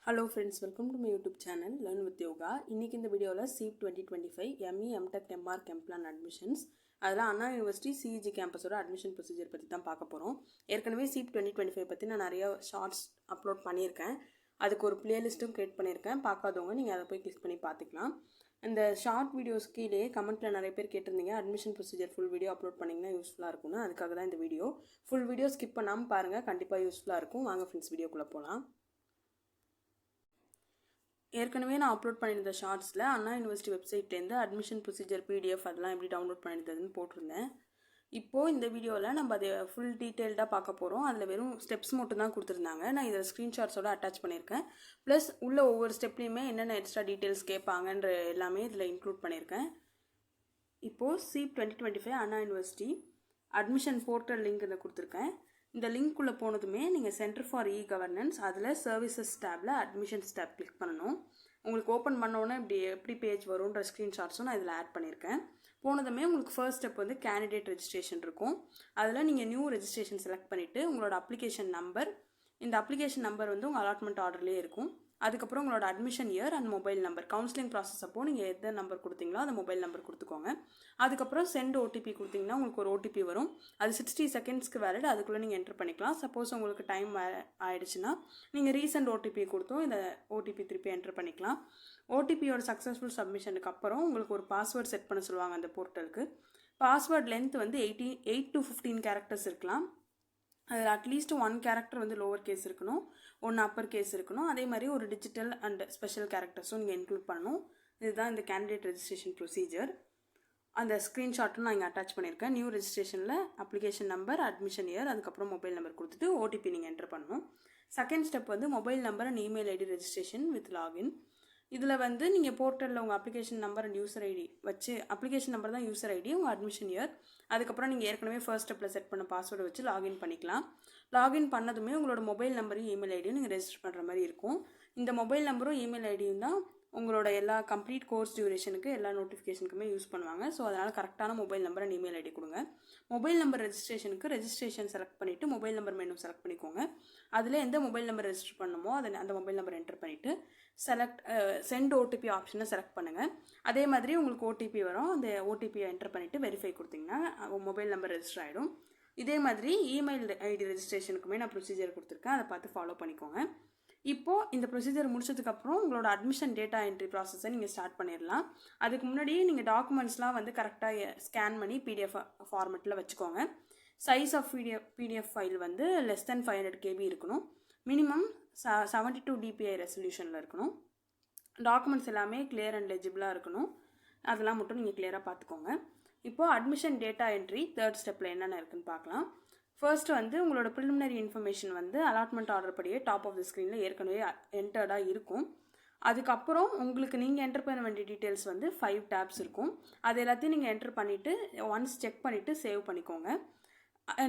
Hello friends, welcome to my YouTube channel Learn with Yoga. இன்னைக்கு இந்த வீடியோவில் SEEP 2025 ME MTech MArch Plan admissions அதில் அண்ணா university CEG கேம்பஸோட admission procedure பற்றி தான் பார்க்க போகிறோம். ஏற்கனவே SEEP 2025 பற்றி நான் நிறைய ஷார்ட்ஸ் அப்லோட் பண்ணியிருக்கேன். அதுக்கு ஒரு பிளேலிஸ்ட்டும் கிரியேட் பண்ணியிருக்கேன். பார்க்காதவங்க நீங்கள் அதை போய் கிளிக் பண்ணி பார்த்துக்கலாம். இந்த ஷார்ட் வீடியோஸ் கீழே கமெண்ட்டில் நிறைய பேர் கேட்டிருந்தீங்க admission procedure full video upload பண்ணிங்கன்னா யூஸ்ஃபுல்லாக இருக்கும்னு. அதுக்காக தான் இந்த வீடியோ. ஃபுல் வீடியோ ஸ்கிப் பண்ணாமல் பாருங்கள், கண்டிப்பாக யூஸ்ஃபுல்லாக இருக்கும். வாங்க ஃப்ரெண்ட்ஸ் வீடியோக்குள்ளே போகலாம். ஏற்கனவே நான் அப்லோட் பண்ணியிருந்த ஷார்ட்ஸில் அண்ணா யூனிவர்சிட்டி வெப்சைட்லேருந்து அட்மிஷன் ப்ரொசீஜர் பிடிஎஃப் அதெல்லாம் எப்படி டவுன்லோட் பண்ணியிருந்ததுன்னு போட்டிருந்தேன். இப்போது இந்த வீடியோவில் நம்ம அதை ஃபுல் டீட்டெயில்டாக பார்க்க போகிறோம். அதில் வெறும் ஸ்டெப்ஸ் மட்டும் தான் கொடுத்துருந்தாங்க. நான் இதில் ஸ்க்ரீன்ஷாட்ஸோடு அட்டாச் பண்ணியிருக்கேன். ப்ளஸ் உள்ள ஒவ்வொரு ஸ்டெப்லேயுமே என்னென்ன எக்ஸ்ட்ரா டீட்டெயில்ஸ் கேட்பாங்கன்ற எல்லாமே இதில் இன்க்ளூட் பண்ணியிருக்கேன். இப்போது SEEP 2025 அண்ணா யூனிவர்சிட்டி அட்மிஷன் போர்ட்டல் லிங்க் இதை கொடுத்துருக்கேன். இந்த லிங்க்குள்ளே போனதுமே நீங்கள் சென்டர் ஃபார் இ-கவர்னன்ஸ் அதில் சர்வீசஸ் டேப்பில் அட்மிஷன்ஸ் டேப் கிளிக் பண்ணணும். உங்களுக்கு ஓப்பன் பண்ணோன்னே எப்படி பேஜ் வரும்ன்ற ஸ்க்ரீன்ஷாட்ஸும் நான் இதில் ஆட் பண்ணியிருக்கேன். போனதுமே உங்களுக்கு ஃபர்ஸ்ட் ஸ்டெப் வந்து கேண்டிடேட் ரெஜிஸ்ட்ரேஷன் இருக்கும். அதில் நீங்கள் நியூ ரெஜிஸ்ட்ரேஷன் செலக்ட் பண்ணிவிட்டு உங்களோட அப்ளிகேஷன் நம்பர், இந்த அப்ளிகேஷன் நம்பர் வந்து உங்கள் அலாட்மெண்ட் ஆர்டர்லேயே இருக்கும். அதுக்கப்புறம் உங்களோட admission year and mobile number, counselling process அப்போ நீங்கள் எந்த நம்பர் கொடுத்தீங்களோ அந்த மொபைல் நம்பர் கொடுத்துக்கோங்க. அதுக்கப்புறம் சென்ட் ஓடிபி கொடுத்தீங்கன்னா உங்களுக்கு ஒரு ஓடிபி வரும். அது 60 செகண்ட்ஸ்க்கு வேலிட். அதுக்குள்ளே நீங்கள் என்டர் பண்ணிக்கலாம். சப்போஸ் உங்களுக்கு டைம் ஆயிடுச்சுன்னா நீங்கள் ரீசெண்ட் ஓடிபி கொடுத்தோம் இந்த ஓடிபி திருப்பி என்டர் பண்ணிக்கலாம். ஓடிபியோட சக்ஸஸ்ஃபுல் சப்மிஷனுக்கு அப்புறம் உங்களுக்கு ஒரு பாஸ்வேர்ட் செட் பண்ண சொல்லுவாங்க அந்த போர்ட்டலுக்கு. பாஸ்வேர்ட் லென்த் வந்து 8 to 15 கேரக்டர்ஸ் இருக்கலாம். அதில் அட்லீஸ்ட் 1 கேரக்டர் வந்து லோவர் கேஸ் இருக்கணும், 1 அப்பர் கேஸ் இருக்கணும். அதே மாதிரி ஒரு டிஜிட்டல் அண்ட் ஸ்பெஷல் கேரக்டர்ஸும் நீங்கள் இன்க்ளூட் பண்ணணும். இதுதான் இந்த கேண்டிடேட் ரெஜிஸ்ட்ரேஷன் ப்ரொசீஜர். அந்த ஸ்க்ரீன்ஷாட்டும் நான் இங்கே அட்டாச் பண்ணியிருக்கேன். நியூ ரெஜிஸ்ட்ரேஷனில் அப்ளிகேஷன் நம்பர், அட்மிஷன் இயர், அதுக்கப்புறம் மொபைல் நம்பர் கொடுத்துட்டு ஓடிபி நீங்கள் என்டர் பண்ணணும். செகண்ட் ஸ்டெப் வந்து mobile number and email ID registration with login. இதில் வந்து நீங்கள் போர்ட்டலில் உங்கள் application number and user ID வச்சு, அப்ளிகேஷன் நம்பர் தான் யூசர் ஐடி, உங்கள் அட்மிஷன் இயர், அதுக்கப்புறம் நீங்கள் ஏற்கனவே ஃபர்ஸ்ட் ஸ்டெப்பில் செட் பண்ண பாஸ்வேர்டை வச்சு லாகின் பண்ணிக்கலாம். லாகின் பண்ணதுமே உங்களோட மொபைல் நம்பரையும் இமெயில் ஐடியும் நீங்கள் ரெஜிஸ்டர் பண்ணுற மாதிரி இருக்கும். இந்த மொபைல் நம்பரும் இமெயில் ஐடியும் தான் உங்களோட எல்லா கம்ப்ளீட் கோர்ஸ் டியூரேஷனுக்கு எல்லா நோட்டிஃபிகேஷனுக்குமே யூஸ் பண்ணுவாங்க. ஸோ அதனால் கரெக்டான mobile number and email ID கொடுங்க. மொபைல் நம்பர் ரெஜிஸ்ட்ரேஷனுக்கு ரெஜிஸ்ட்ரேஷன் செலக்ட் பண்ணிவிட்டு மொபைல் நம்பர் மெனு செலக்ட் பண்ணிக்கோங்க. அதில் எந்த மொபைல் நம்பர் ரெஜிஸ்டர் பண்ணணுமோ அந்த மொபைல் நம்பர் என்டர் பண்ணிவிட்டு சென்ட் ஓடிபி ஆப்ஷனை செலக்ட் பண்ணுங்கள். அதே மாதிரி உங்களுக்கு ஓடிபி வரும். அந்த ஓடிபியை என்டர் பண்ணிவிட்டு வெரிஃபை கொடுத்தீங்கன்னா மொபைல் நம்பர் ரெஜிஸ்டர் ஆகிடும். இதே மாதிரி இமெயில் ஐடி ரெஜிஸ்ட்ரேஷனுக்குமே நான் ப்ரொசீஜர் கொடுத்துருக்கேன். அதை பார்த்து ஃபாலோ பண்ணிக்கோங்க. இப்போது இந்த ப்ரொசீஜர் முடிச்சதுக்கப்புறம் உங்களோட அட்மிஷன் டேட்டா என்ட்ரி ப்ராசஸை நீங்கள் ஸ்டார்ட் பண்ணிடலாம். அதுக்கு முன்னாடியே நீங்கள் டாக்குமெண்ட்ஸ்லாம் வந்து கரெக்டாக ஸ்கேன் பண்ணி பிடிஎஃப் ஃபார்மெட்டில் வச்சுக்கோங்க. சைஸ் ஆஃப் பிடிஎஃப் ஃபைல் வந்து லெஸ் தென் 500 KB இருக்கணும். மினிமம் 72 DPI ரெசல்யூஷனில் இருக்கணும். டாக்குமெண்ட்ஸ் எல்லாமே கிளியர் அண்ட் லெஜிபிளாக இருக்கணும். அதெல்லாம் மட்டும் நீங்கள் கிளியராக பார்த்துக்கோங்க. இப்போது அட்மிஷன் டேட்டா என்ட்ரி தேர்ட் ஸ்டெப்பில் என்னென்ன இருக்குன்னு பார்க்கலாம். ஃபர்ஸ்ட் வந்து உங்களோட ப்ரிலிமினரி இன்ஃபர்மேஷன் வந்து அலாட்மெண்ட் ஆர்டர் படியே டாப் ஆஃப் த ஸ்க்ரீனில் ஏற்கனவே என்டர்டாக இருக்கும். அதுக்கப்புறம் உங்களுக்கு நீங்கள் என்டர் பண்ண வேண்டிய டீட்டெயில்ஸ் வந்து 5 டேப்ஸ் இருக்கும். அது எல்லாத்தையும் நீங்கள் என்டர் பண்ணிவிட்டு ஒன்ஸ் செக் பண்ணிவிட்டு சேவ் பண்ணிக்கோங்க.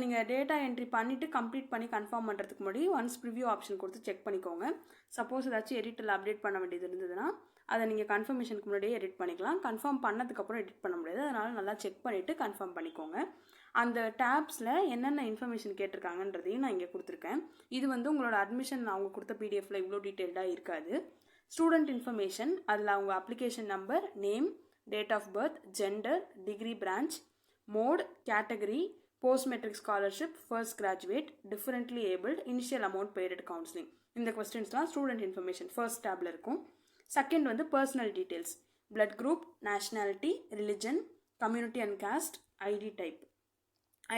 நீங்கள் டேட்டா என்ட்ரி பண்ணிவிட்டு கம்ப்ளீட் பண்ணி கன்ஃபார்ம் பண்ணுறதுக்கு முன்னாடி ஒன்ஸ் ப்ரிவ்யூ ஆப்ஷன் கொடுத்து செக் பண்ணிக்கோங்க. சப்போஸ் ஏதாச்சும் எடிட்டில் அப்டேட் பண்ண வேண்டியது இருந்ததுன்னா அதை நீங்கள் கன்ஃபர்மேஷனுக்கு முன்னாடியே எடிட் பண்ணிக்கலாம். கன்ஃபார்ம் பண்ணதுக்கப்புறம் எடிட் பண்ண முடியாது. அதனால் நல்லா செக் பண்ணிவிட்டு கன்ஃபார்ம் பண்ணிக்கோங்க. அந்த டேப்ஸில் என்னென்ன இன்ஃபர்மேஷன் கேட்டிருக்காங்கன்றதையும் நான் இங்கே கொடுத்துருக்கேன். இது வந்து உங்களோட அட்மிஷன் அவங்க கொடுத்த பிடிஎஃப்ல இவ்வளோ டீட்டெயில்டாக இருக்காது. ஸ்டூடெண்ட் இன்ஃபர்மேஷன், அதில் அவங்க application number, name, date of birth, gender, degree branch, mode, category, post matric scholarship, first graduate, differently abled, initial amount paid counselling. இந்த கொஸ்டின்ஸ்லாம் ஸ்டூடெண்ட் இன்ஃபர்மேஷன் ஃபர்ஸ்ட் டேபில் இருக்கும். செகண்ட் வந்து personal details, blood group, nationality, religion, community and caste, ID type,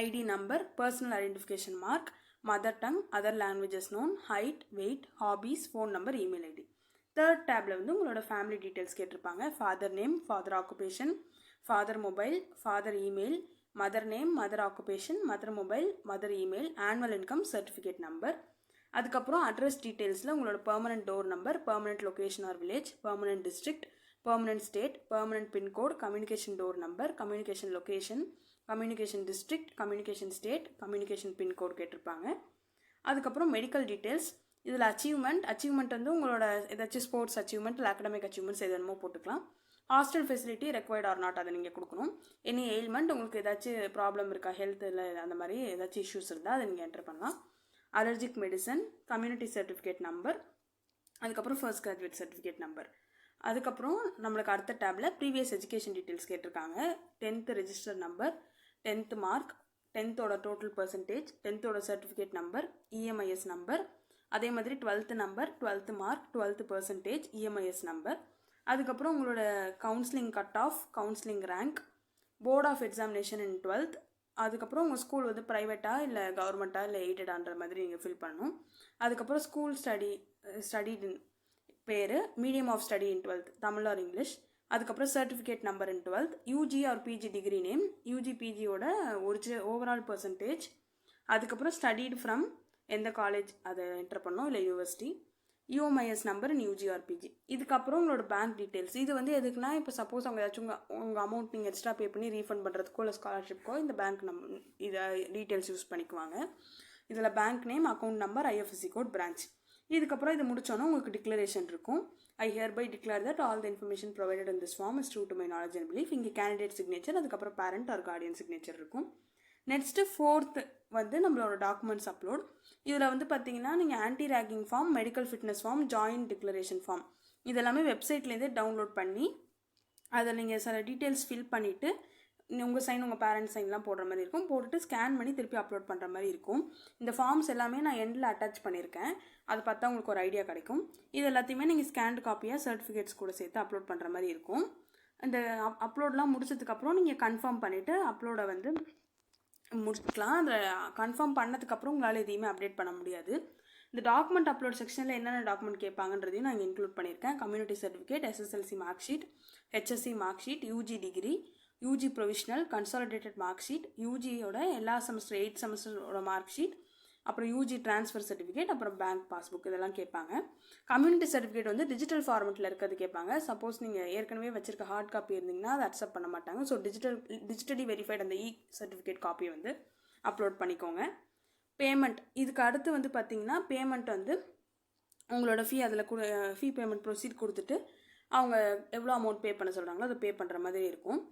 ID number, personal identification mark, mother tongue, other languages known, height, weight, hobbies, phone number, email ID. Third table வந்து உங்களோட family details கேட்டிருப்பாங்க. Father name, father occupation, father mobile, father email, mother name, mother occupation, mother mobile, mother email, annual income certificate number. அதுக்கப்புறம் address டீட்டெயில்ஸில் உங்களோட permanent door number, permanent location or village, permanent district, permanent state, permanent pincode, communication door number, communication location, communication district, communication state, communication pincode கேட்டிருப்பாங்க. அதுக்கப்புறம் medical details, இதில் achievement வந்து உங்களோட ஏதாச்சும் sports achievement இல்லை அகடமிக் அச்சீவ்மெண்ட்ஸ் எது வேணுமோ போட்டுக்கலாம். Hostel facility required or not அதை நீங்கள் கொடுக்கணும். எனி எயில்மெண்ட், உங்களுக்கு ஏதாச்சும் ப்ராப்ளம் இருக்கா, ஹெல்த் இல்லை அந்த மாதிரி ஏதாச்சும் இஷ்யூஸ் இருந்தால் அதை நீங்கள் என்டர் பண்ணலாம். Allergic medicine, community certificate number, அதுக்கப்புறம் ஃபர்ஸ்ட் கிராஜுவேட் சர்டிஃபிகேட் நம்பர். அதுக்கப்புறம் நம்மளுக்கு அடுத்த டேபில் ப்ரீவியஸ் எஜுகேஷன் டீட்டெயில்ஸ் கேட்டிருக்காங்க. 10th register number, 10th mark, 10th total percentage, 10th certificate number, EMIS number, அதே மாதிரி 12th number, 12th mark, 12th percentage, EMIS number. அதுக்கப்புறம் உங்களோட counselling cut off, counselling rank, board of examination in 12th. அதுக்கப்புறம் உங்கள் school வந்து ப்ரைவேட்டாக இல்லை கவர்மெண்ட்டாக இல்லை எய்டடான்ற மாதிரி நீங்கள் ஃபில் பண்ணணும். அதுக்கப்புறம் ஸ்கூல் ஸ்டடிட் பேர், medium of study in 12th Tamil or English. அதுக்கப்புறம் certificate number in 12th, UG or PG degree name, UG பிஜியோட ஓவரால் பர்சன்டேஜ். அதுக்கப்புறம் ஸ்டடிட் ஃப்ரம் எந்த காலேஜ் அதை என்டர் பண்ணோம் இல்லை university, UMIS number in UG or PG. இதுக்கப்புறம் உங்களோட பேங்க் டீட்டெயில்ஸ். இது வந்து எதுக்குன்னா இப்போ சப்போஸ் அவங்க ஏதாச்சும் உங்கள் அமௌண்ட் நீங்கள் எக்ஸ்ட்ரா பே பண்ணி ரீஃபண்ட் பண்ணுறதுக்கோ இல்லை ஸ்காலர்ஷிப்க்கோ இந்த பேங்க் இதை டீட்டெயில்ஸ் யூஸ் பண்ணிக்குவாங்க. இதில் bank name, account number, IFSC code, branch. இதுக்கப்புறம் இது முடிச்சோன்னா உங்களுக்கு டிக்ளரேஷன் இருக்கும். I hereby declare that all the information provided in this form is true to my knowledge and belief. இங்கே கேண்டிடேட் சிக்னேச்சர், அதுக்கப்புறம் பேரண்ட் ஆர் கார்டியன் சிக்னேச்சர் இருக்கும். Next 4th வந்து நம்மளோட டாக்குமெண்ட்ஸ் அப்லோட். இதில் வந்து பார்த்தீங்கன்னா நீங்கள் anti ragging form, medical fitness form, joint declaration form இதெல்லாமே வெப்சைட்லேருந்தே டவுன்லோட் பண்ணி அதை நீங்கள் சில டீட்டெயில்ஸ் ஃபில் பண்ணிவிட்டு உங்கள் சைன், உங்கள் பேரண்ட்ஸ் சைன்லாம் போடுற மாதிரி இருக்கும். போட்டுட்டு ஸ்கேன் பண்ணி திருப்பி அப்லோட் பண்ணுற மாதிரி இருக்கும். இந்த ஃபார்ம்ஸ் எல்லாமே நான் எண்டில் அட்டாச் பண்ணியிருக்கேன். அது பார்த்தா உங்களுக்கு ஒரு ஐடியா கிடைக்கும். இது எல்லாத்தையுமே நீங்கள் ஸ்கேன்டு காப்பியாக சர்டிஃபிகேட்ஸ் கூட சேர்த்து அப்லோட் பண்ணுற மாதிரி இருக்கும். இந்த அப்லோட்லாம் முடிச்சதுக்கப்புறம் நீங்கள் கன்ஃபார்ம் பண்ணிவிட்டு அப்லோடை வந்து முடிச்சுக்கலாம். அதில் கன்ஃபார்ம் பண்ணதுக்கப்புறம் உங்களால் எதையுமே அப்டேட் பண்ண முடியாது. இந்த டாக்குமெண்ட் அப்லோட் செக்ஷனில் என்னென்ன டாக்குமெண்ட் கேட்பாங்கன்றதையும் நான் இங்கே இன்க்ளூட் பண்ணியிருக்கேன். Community certificate, SSLC mark sheet, HSC mark sheet, UG degree, UG provisional, consolidated mark sheet, யூஜியோட எல்லா செமஸ்டர் 8 செமஸ்டரோட மார்க் ஷீட், அப்புறம் யூஜி ட்ரான்ஸ்ஃபர் சர்டிஃபிகேட், அப்புறம் பேங்க் பாஸ்புக் இதெல்லாம் கேட்பாங்க. கம்யூனிட்டி சர்டிஃபிகேட் வந்து டிஜிட்டல் ஃபார்மெட்டில் இருக்கிறது கேட்பாங்க. சப்போஸ் நீங்கள் ஏற்கனவே வச்சிருக்க ஹார்ட் காப்பி இருந்தீங்கன்னா அதை அக்செப்ட் பண்ண மாட்டாங்க. ஸோ டிஜிட்டலி வெரிஃபைட் அந்த சர்டிஃபிகேட் காப்பி வந்து அப்லோட் பண்ணிக்கோங்க. பேமெண்ட், இதுக்கு அடுத்து வந்து பார்த்தீங்கன்னா பேமெண்ட் வந்து உங்களோட அதில் ஃபீ பேமெண்ட் ப்ரொசீட் கொடுத்துட்டு அவங்க எவ்வளோ அமௌண்ட் பே பண்ண சொல்கிறாங்களோ அதை பே பண்ணுற மாதிரி இருக்கும்.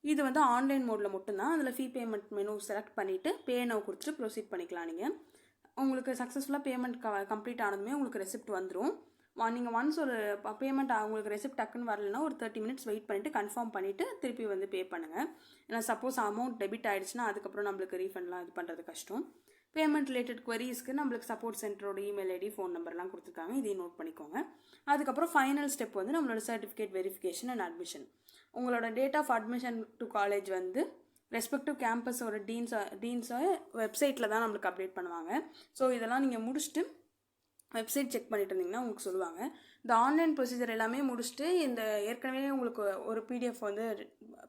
இது வந்து ஆன்லைன் மோடில் மட்டும்தான். அதில் ஃபீ பேமெண்ட் மெனு செலக்ட் பண்ணிவிட்டு பே நவ் கொடுத்துட்டு ப்ரொசீட் பண்ணிக்கலாம். நீங்கள் உங்களுக்கு சக்ஸஸ்ஃபுல்லாக பேமெண்ட் கம்ப்ளீட் ஆனதுமே உங்களுக்கு ரெசிப்ட் வந்துடும். நீங்கள் ஒன்ஸ் ஒரு பேமெண்ட் உங்களுக்கு ரெசிப்ட் டக்குன்னு வரலன்னா ஒரு 30 மினிட்ஸ் வெயிட் பண்ணிவிட்டு கன்ஃபார்ம் பண்ணிவிட்டு திருப்பி வந்து பே பண்ணுங்கள். ஏன்னா சப்போஸ் அமௌண்ட் டெபிட் ஆகிடுச்சுன்னா அதுக்கப்புறம் நம்மளுக்கு ரீஃபண்ட்லாம் இது பண்ணுறது கஷ்டம். பேமெண்ட் ரிலேட்டட் குவரிஸ்க்கு நம்மளுக்கு சப்போர்ட் சென்டரோட இமெயில் ஐடி, ஃபோன் நம்பர்லாம் கொடுத்துருக்காங்க. இதையும் நோட் பண்ணிக்கோங்க. அதுக்கப்புறம் ஃபைனல் ஸ்டெப் வந்து நம்மளோட சர்டிஃபிகேட் வெரிஃபிகேஷன் அண்ட் அட்மிஷன். உங்களோட date of admission to college வந்து ரெஸ்பெக்டிவ் கேம்பஸோட டீன்ஸை வெப்சைட்டில் தான் நம்மளுக்கு அப்டேட் பண்ணுவாங்க. ஸோ இதெல்லாம் நீங்கள் முடிச்சுட்டு வெப்சைட் செக் பண்ணிட்டு இருந்தீங்கன்னா உங்களுக்கு சொல்லுவாங்க. இந்த ஆன்லைன் ப்ரொசீஜர் எல்லாமே முடிச்சுட்டு இந்த ஏற்கனவே உங்களுக்கு ஒரு பிடிஎஃப் வந்து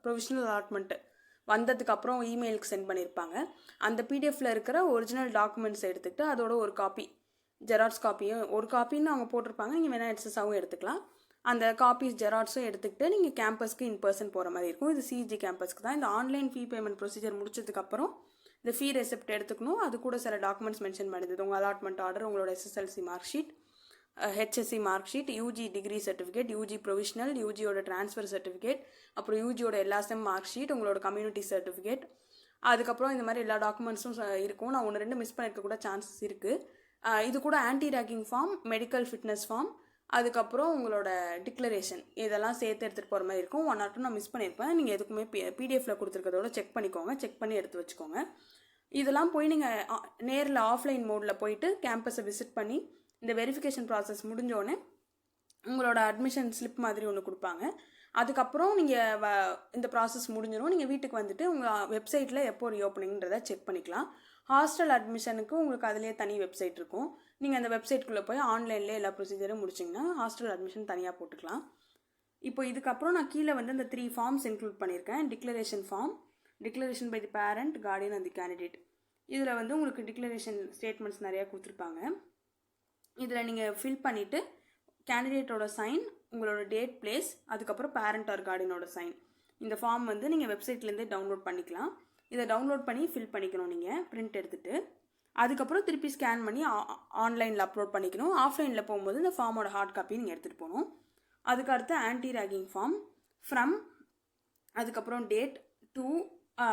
ப்ரொவிஷனல் அலாட்மெண்ட்டு வந்ததுக்கப்புறம் இமெயிலுக்கு சென்ட் பண்ணியிருப்பாங்க. அந்த பிடிஎஃப்பில் இருக்கிற ஒரிஜினல் டாக்குமெண்ட்ஸ் எடுத்துக்கிட்டு அதோட ஒரு காப்பி, ஜெராக்ஸ் காப்பியும் ஒரு காப்பின்னு அவங்க போட்டிருப்பாங்க. நீங்கள் வேணால் எக்ஸஸாகவும் எடுத்துக்கலாம். அந்த காப்பீஸ் ஜெராக்ஸும் எடுத்துக்கிட்டு நீங்கள் கேம்பஸ்க்கு இன் பர்சன் போகிற மாதிரி இருக்கும். இது சிஜி கேம்பஸ்க்கு தான். இந்த ஆன்லைன் ஃபீ பேமெண்ட் ப்ரொசீஜர் முடிச்சதுக்கப்புறம் இந்த ஃபீ ரெசிப்ட் எடுத்துக்கணும். அது கூட சில டாக்குமெண்ட்ஸ் மென்ஷன் பண்ணுது. உங்கள் அலாட்மெண்ட் ஆர்டர், உங்களோட SSLC mark sheet, HSC mark sheet, UG degree certificate, UG provisional, யூஜியோட ட்ரான்ஸ்ஃபர் சர்டிஃபிகேட், அப்புறம் யூஜியோட எல்லா செம் மார்க் ஷீட், உங்களோட கம்யூனிட்டி சர்டிஃபிகேட், அதுக்கப்புறம் இந்த மாதிரி எல்லா டாக்குமெண்ட்ஸும் இருக்கும். நான் 1-2 மிஸ் பண்ணிருக்க கூட சான்சஸ் இருக்குது. இது கூட anti ragging form, medical fitness form, அதுக்கப்புறம் உங்களோட டிக்ளரேஷன் இதெல்லாம் சேர்த்து எடுத்துகிட்டு போகிற மாதிரி இருக்கும். 1 or 2 நான் மிஸ் பண்ணியிருப்பேன். நீங்கள் எதுக்குமே பிடிஎஃப்பில் கொடுத்துருக்கதோட செக் பண்ணிக்கோங்க. செக் பண்ணி எடுத்து வச்சுக்கோங்க. இதெல்லாம் போய் நீங்கள் நேரில் ஆஃப்லைன் மோடில் போயிட்டு கேம்பஸை விசிட் பண்ணி இந்த வெரிஃபிகேஷன் ப்ராசஸ் முடிஞ்சோடனே உங்களோட அட்மிஷன் ஸ்லிப் மாதிரி ஒன்று கொடுப்பாங்க. அதுக்கப்புறம் நீங்கள் இந்த ப்ராசஸ் முடிஞ்சிடும். நீங்கள் வீட்டுக்கு வந்துட்டு உங்கள் வெப்சைட்டில் எப்போ ரீஓப்பனிங்கிறத செக் பண்ணிக்கலாம். ஹாஸ்டல் அட்மிஷனுக்கு உங்களுக்கு அதிலே தனி வெப்சைட் இருக்கும். நீங்கள் அந்த வெப்சைட்குள்ளே போய் ஆன்லைன்லேயே எல்லா ப்ரொசீஜரும் முடிச்சிங்கன்னா ஹாஸ்டல் அட்மிஷன் தனியாக போட்டுக்கலாம். இப்போ இதுக்கப்புறம் நான் கீழே வந்து இந்த 3 ஃபார்ம்ஸ் இன்க்ளூட் பண்ணியிருக்கேன். Declaration form, declaration by the parent, guardian and the candidate. இதில் வந்து உங்களுக்கு டிக்ளரேஷன் ஸ்டேட்மெண்ட்ஸ் நிறையா கொடுத்துருப்பாங்க. இதில் நீங்கள் ஃபில் பண்ணிவிட்டு கேண்டிடேட்டோட சைன், உங்களோட டேட், பிளேஸ், அதுக்கப்புறம் பேரண்ட் ஆர் கார்டியனோட சைன். இந்த ஃபார்ம் வந்து நீங்கள் வெப்சைட்லேருந்தே டவுன்லோட் பண்ணிக்கலாம். இதை டவுன்லோட் பண்ணி ஃபில் பண்ணிக்கணும். நீங்கள் பிரிண்ட் எடுத்துகிட்டு அதுக்கப்புறம் திருப்பி ஸ்கேன் பண்ணி ஆன்லைனில் அப்லோட் பண்ணிக்கணும். ஆஃப்லைனில் போகும்போது இந்த ஃபார்மோட ஹார்ட் காப்பி நீங்கள் எடுத்துகிட்டு போகணும். அதுக்கடுத்து ஆன்டி ரேகிங் ஃபார்ம், ஃப்ரம், அதுக்கப்புறம் டேட், டு,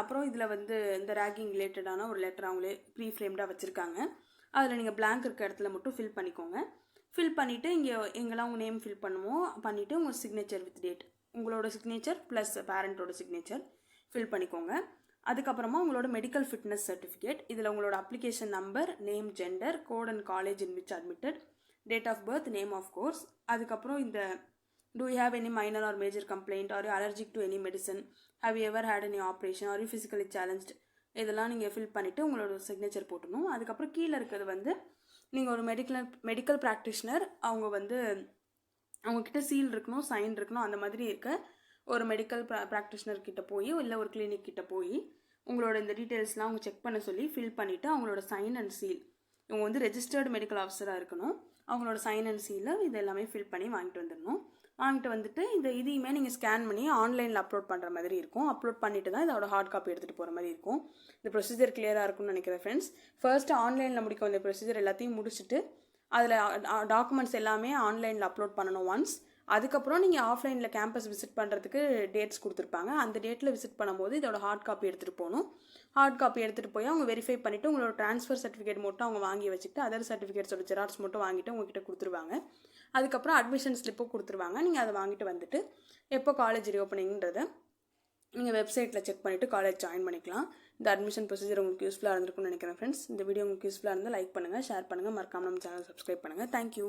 அப்புறம் இதில் வந்து இந்த ரேகிங் ரிலேட்டடான ஒரு லெட்டர் அவங்களே ப்ரீ ஃப்ரேம்டாக வச்சுருக்காங்க. அதில் நீங்கள் பிளாங்க் இருக்க இடத்துல மட்டும் ஃபில் பண்ணிக்கோங்க. ஃபில் பண்ணிவிட்டு இங்கே எங்கெல்லாம் உங்கள் நேம் ஃபில் பண்ணுமோ பண்ணிவிட்டு உங்கள் சிக்னேச்சர் வித் டேட், உங்களோட சிக்னேச்சர் ப்ளஸ் பேரண்ட்டோட சிக்னேச்சர் ஃபில் பண்ணிக்கோங்க. அதுக்கப்புறமா உங்களோட மெடிக்கல் ஃபிட்னஸ் சர்டிஃபிகேட், இதில் உங்களோட application number, name, gender, code and college in which admitted, date of birth, name of course, அதுக்கப்புறம் இந்த do you have any minor or major complaint, are you allergic to any medicine, have you ever had any operation, are you physically challenged, இதெல்லாம் நீங்கள் fill பண்ணிவிட்டு உங்களோட signature போட்டணும். அதுக்கப்புறம் கீழே இருக்கிறது வந்து நீங்கள் ஒரு மெடிக்கல் ப்ராக்டிஷனர், அவங்கக்கிட்ட சீல் இருக்கணும், சைன் இருக்கணும். அந்த மாதிரி இருக்க ஒரு மெடிக்கல் ப்ராக்டிஷனர் கிட்ட போய் இல்லை ஒரு கிளினிக் கிட்ட போய் உங்களோட இந்த டீட்டெயில்ஸ்லாம் அவங்க செக் பண்ண சொல்லி ஃபில் பண்ணிவிட்டு அவங்களோட சைன் அண்ட் சீல், இவங்க வந்து ரெஜிஸ்டர்டு மெடிக்கல் ஆஃபீஸராக இருக்கணும், அவங்களோட சைன் அண்ட் சீலை இது எல்லாமே ஃபில் பண்ணி வாங்கிட்டு வந்துடணும். வாங்கிட்டு வந்துட்டு இதையுமே நீங்கள் ஸ்கேன் பண்ணி ஆன்லைனில் அப்லோட் பண்ணுற மாதிரி இருக்கும். அப்லோட் பண்ணிட்டு தான் இதோட ஹார்ட் காப்பி எடுத்துகிட்டு போகிற மாதிரி இருக்கும். இந்த ப்ரொசீஜர் கிளியராக இருக்கும்னு நினைக்கிறேன் ஃப்ரெண்ட்ஸ். ஃபர்ஸ்ட்டு ஆன்லைனில் முடிக்க இந்த ப்ரொசீஜர் எல்லாத்தையும் முடிச்சுட்டு அதில் டாக்குமெண்ட்ஸ் எல்லாமே ஆன்லைனில் அப்லோட் பண்ணணும் ஒன்ஸ். அதுக்கப்புறம் நீங்கள் ஆஃப்லைனில் கேம்பஸ் விசிட் பண்ணுறதுக்கு டேட்ஸ் கொடுத்துருப்பாங்க. அந்த டேட்டில் விசிட் பண்ணும்போது இதோட ஹார்ட் காப்பி எடுத்துகிட்டு போகணும். ஹார்ட் காப்பி எடுத்துகிட்டு போய் அவங்க வெரிஃபை பண்ணிவிட்டு உங்களோட ட்ரான்ஸ்ஃபர் சர்டிஃபிகேட் மட்டும் அவங்க வாங்கி வச்சுக்கிட்டு அதர் சர்டிஃபிகேட்ஸோட ஜெராக்ஸ் மட்டும் வாங்கிட்டு உங்ககிட்ட கொடுத்துருவாங்க. அதுக்கப்புறம் அட்மிஷன் ஸ்லிப்பும் கொடுத்துருவாங்க. நீங்கள் அதை வாங்கிட்டு வந்துட்டு எப்போ காலேஜ் ரீஓப்பனிங்கிறத நீங்கள் வெப்சைட்டில் செக் பண்ணிவிட்டு காலேஜ் ஜாயின் பண்ணிக்கலாம். இந்த அட்மிஷன் ப்ரொசீஜர் உங்களுக்கு யூஸ்ஃபுல்லாக இருந்திருக்கும்னு நினைக்கிறேன் ஃப்ரெண்ட்ஸ். இந்த வீடியோ உங்களுக்கு யூஸ்ஃபுல்லாக இருந்தால் லைக் பண்ணுங்கள், ஷேர் பண்ணுங்கள், மறக்காம நம்ம சேனல் சப்ஸ்கிரைப் பண்ணுங்கள். தேங்க்யூ.